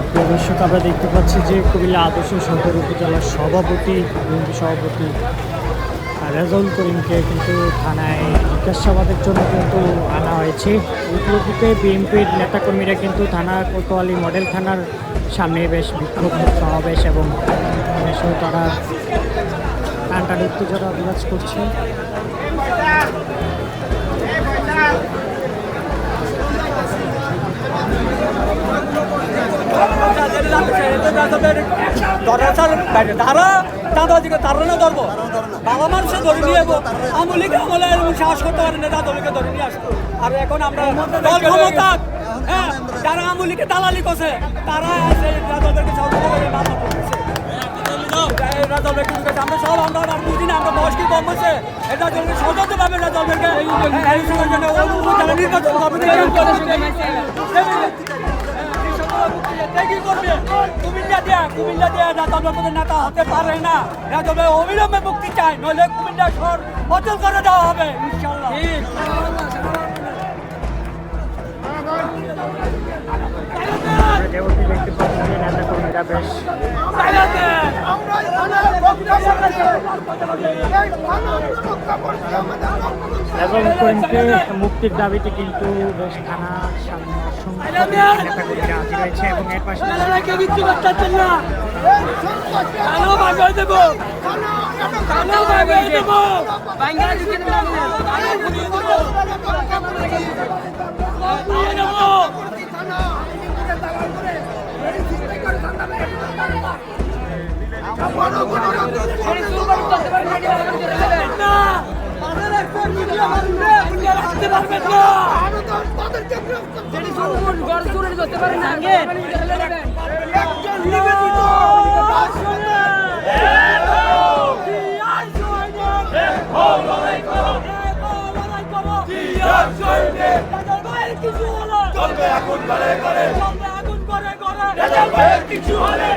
প্রিয় দর্শক, আমরা দেখতে পাচ্ছি যে কুমিল্লা আদর্শ সদর উপজেলার সভাপতি বিএনপি সভাপতি রেজাউল করিমকে কিন্তু থানায় জিজ্ঞাসাবাদের জন্য কিন্তু আনা হয়েছে। উপলক্ষে বিএনপির নেতাকর্মীরা কিন্তু থানা কোতোয়ালি মডেল থানার সামনে বেশ বিক্ষোভ সমাবেশ এবং এসেও তারা টানটান উত্তেজনা বিরাজ করছে। তারা চাঁদাবাজিকে তারা না ধরবো, বাবা মানুষে ধরে নিয়ে যাবো। আমলিকে আমলে সাহস করতে পারেন না, দলকে ধরে নিয়ে আসবো। আর এখন আমরা দল ক্ষমতা, হ্যাঁ, যারা আমলিকে দালালি করছে তারা রাজাদেরকে সহযোগিতা করে মামলা করতেছে। আমরা সব আমরা বুঝি না, আমরা বয়স কি কম হচ্ছে, এটা সযত্ন পাবে রাজাদেরকে নির্বাচন করবে। কুমিল্লা দিয়ে রাজাদের নেতা হতে পারে না, রাজাদের অবিলম্বে মুক্তি চায়, নইলে কুমিল্লা শহর অচল করে দেওয়া হবে ইনশাল্লাহ। দেখতে পাচ্ছি যে নেতাকর্মীরা বেশ এবং করিমকে মুক্তির দাবিতে কিন্তু বেশ থানার সামনে নেতাকর্মীরা হাজির হয়েছে এবং এর পাশে কিছু হলে